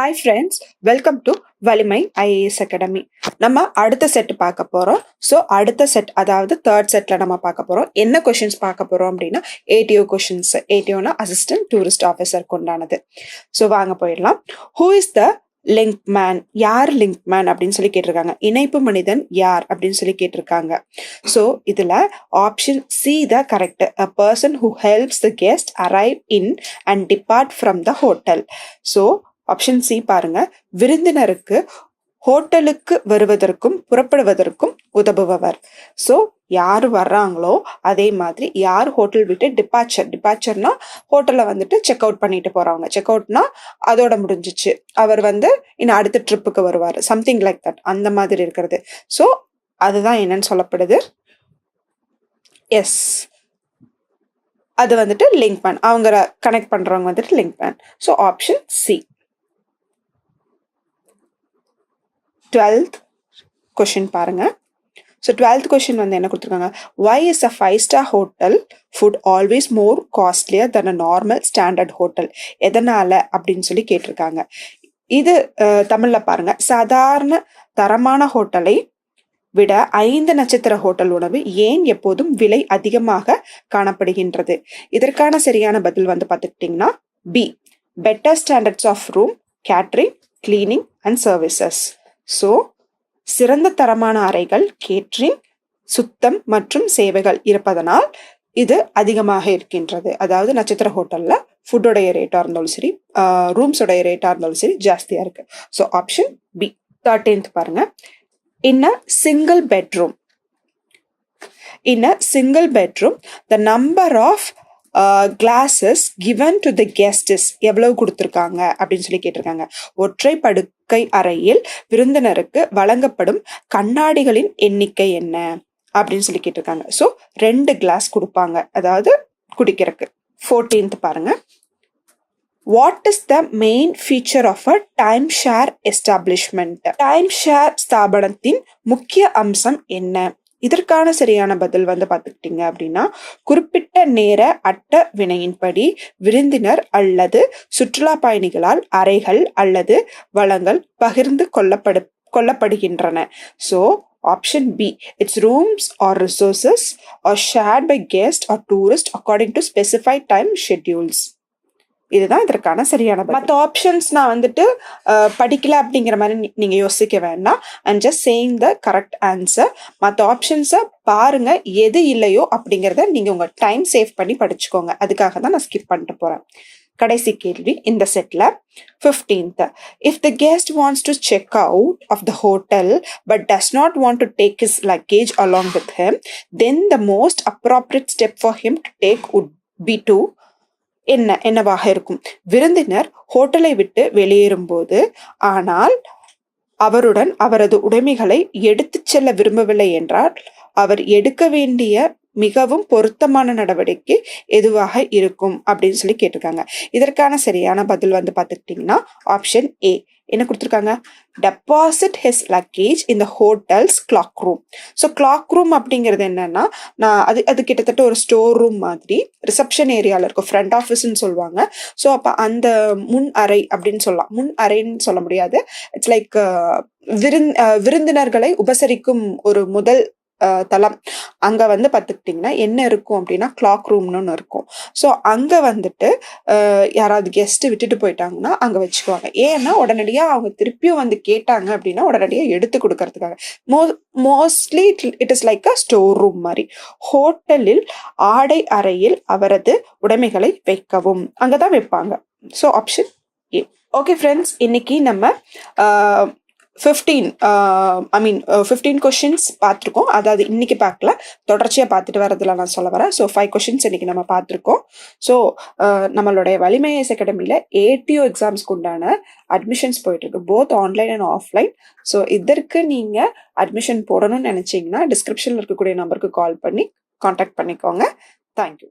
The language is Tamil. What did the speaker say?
ஹாய் ஃப்ரெண்ட்ஸ், வெல்கம் டு வலிமை ஐஏஎஸ் அகாடமி. நம்ம அடுத்த செட் பார்க்க போகிறோம். ஸோ அடுத்த செட், அதாவது தேர்ட் செட்டில் நம்ம பார்க்க போகிறோம். என்ன கொஷின்ஸ் பார்க்க போகிறோம் அப்படின்னா ஏடிஓ கொஷின்ஸ். ஏடிஓனா அசிஸ்டன்ட் டூரிஸ்ட் ஆஃபீஸருக்கு உண்டானது. ஸோ வாங்க போயிடலாம். Who is the link man? யார் லிங்க் மேன் அப்படின்னு சொல்லி கேட்டிருக்காங்க. இணைப்பு மனிதன் யார் அப்படின்னு சொல்லி கேட்டிருக்காங்க. ஸோ இதுல option see the correct. A person who helps the guest arrive in and depart from the hotel. So option C பாருங்க, விருந்தினருக்கு ஹோட்டலுக்கு வருவதற்கும் புறப்படுவதற்கும் உதவுபவர். ஸோ யார் வர்றாங்களோ அதே மாதிரி யார் ஹோட்டல் விட்டு டிபார்ச்சர்னா ஹோட்டல்ல வந்துட்டு செக் அவுட் பண்ணிட்டு போறவங்க. செக் அவுட்னா அதோட முடிஞ்சிச்சு, அவர் இன்னும் அடுத்த ட்ரிப்புக்கு வருவார், சம்திங் லைக் தட், அந்த மாதிரி இருக்கிறது. ஸோ அதுதான் என்னன்னு சொல்லப்படுது. எஸ், அது லிங்க் மேன். அவங்க கனெக்ட் பண்றவங்க link man. So option C. 12th question பாருங்க. ஸோ 12th கொஷின் என்ன கொடுத்துருக்காங்க? why is a 5-star hotel food always more costlier than a normal standard hotel? எதனால அப்படின்னு சொல்லி கேட்டிருக்காங்க. இது தமிழ்ல பாருங்க, சாதாரண தரமான ஹோட்டலை விட 5 நட்சத்திர ஹோட்டல் உணவு ஏன் எப்போதும் விலை அதிகமாக காணப்படுகின்றது? இதற்கான சரியான பதில் பார்த்துக்கிட்டிங்கன்னா B, better standards of room, catering, cleaning and services. So சிறந்த தரமான அறைகள், கேட்டரிங், சுத்தம் மற்றும் சேவைகள் இருப்பதனால் இது அதிகமாக இருக்கின்றது. அதாவது நட்சத்திர ஹோட்டல்ல ஃபுட்டோடைய ரேட்டா இருந்தாலும் சரி, ரூம்ஸோடைய ரேட்டா இருந்தாலும் சரி ஜாஸ்தியா இருக்கு. So option B. 13th பாருங்க. In a single bedroom, the number of glasses given to the guests எவ்வளவு கொடுத்துருக்காங்க அப்படின்னு சொல்லி கேட்டிருக்காங்க. ஒற்றை படுக்கை அறையில் விருந்தினருக்கு வழங்கப்படும் கண்ணாடிகளின் எண்ணிக்கை என்ன அப்படின்னு சொல்லி கேட்டிருக்காங்க. ஸோ 2 கிளாஸ் கொடுப்பாங்க, அதாவது குடிக்கிறதுக்கு. 14th பாருங்க. What is the main feature of a timeshare establishment? timeshare ஸ்தாபனத்தின் முக்கிய அம்சம் என்ன? இதற்கான சரியான பதில் பார்த்துக்கிட்டீங்க அப்படின்னா, குறிப்பிட்ட நேர அட்டவினையின்படி விருந்தினர் அல்லது சுற்றுலா பயணிகளால் அறைகள் அல்லது வளங்கள் பகிர்ந்து கொள்ளப்படுகின்றன. So option B, it's rooms are resources are shared by guest are tourist according to specified time schedules. இதுதான் இதற்கான சரியான. மற்ற ஆப்ஷன்ஸ் நான் படிக்கல அப்படிங்கிற மாதிரி நீங்க யோசிக்க வேண்டாம். And just saying the correct answer. மற்ற ஆப்ஷன்ஸை பாருங்க, எது இல்லையோ அப்படிங்கிறத நீங்க உங்க டைம் சேவ் பண்ணி படிச்சுக்கோங்க. அதுக்காக தான் நான் ஸ்கிப் பண்ணிட்டு போறேன். கடைசி கேள்வி இந்த செட்ல 15th. If the guest wants to check out of the hotel but does not want to take his luggage along with him, then the most appropriate step for him to take would be to என்னவாக இருக்கும்? விருந்தினர் ஹோட்டலை விட்டு வெளியேறும் போது ஆனால் அவருடன் அவரது உடைமைகளை எடுத்து செல்ல விரும்பவில்லை என்றால் அவர் எடுக்க வேண்டிய மிகவும் பொருத்தமான நடவடிக்கை எதுவாக இருக்கும் அப்படின்னு சொல்லி கேட்டிருக்காங்க. இதற்கான சரியான பதில் பார்த்துக்கிட்டிங்கன்னா ஆப்ஷன் ஏ. என்ன கொடுத்துருக்காங்க? Deposit his luggage in the hotels cloak room. So cloak room அப்படிங்கிறது என்னன்னா, அது கிட்டத்தட்ட ஒரு ஸ்டோர் ரூம் மாதிரி ரிசப்ஷன் ஏரியாவில் இருக்கும், ஃப்ரண்ட் ஆஃபீஸ்ன்னு சொல்லுவாங்க. ஸோ அப்போ அந்த முன் அறை அப்படின்னு சொல்லலாம். முன் அறைன்னு சொல்ல முடியாது, இட்ஸ் லைக் விருந்தினர்களை உபசரிக்கும் ஒரு முதல் தளம். அங்க பார்த்துக்கிட்டிங்கன்னா என்ன இருக்கும் அப்படின்னா கிளாக் ரூம்னு ஒன்று இருக்கும். ஸோ அங்க யாராவது கெஸ்ட் விட்டுட்டு போயிட்டாங்கன்னா அங்க வச்சுக்குவாங்க. ஏன்னா உடனடியாக அவங்க திருப்பியும் கேட்டாங்க அப்படின்னா உடனடியாக எடுத்து கொடுக்கறதுக்காக. Mostly it is like a store room மாதிரி. ஹோட்டலில் ஆடை அறையில் அவரது உடைமைகளை வைக்கவும் அங்கதான் வைப்பாங்க. So option A. Okay friends, இன்னைக்கு நம்ம 15 கொஷின்ஸ் பார்த்துருக்கோம். அதாவது இன்னைக்கு பார்க்கல, தொடர்ச்சியாக பார்த்துட்டு வரதுல நான் சொல்ல வரேன். ஸோ 5 கொஷின்ஸ் இன்னைக்கு நம்ம பார்த்துருக்கோம். ஸோ நம்மளுடைய வலிமை ஐஏஎஸ் அகாடமியில் ஏடிஓ எக்ஸாம்ஸ்க்கு உண்டான அட்மிஷன்ஸ் போயிட்டு இருக்கு, both online and offline. So இதற்கு நீங்கள் அட்மிஷன் போடணும்னு நினச்சிங்கன்னா டிஸ்கிரிப்ஷனில் இருக்கக்கூடிய நம்பருக்கு கால் பண்ணி கான்டாக்ட் பண்ணிக்கோங்க. தேங்க்யூ.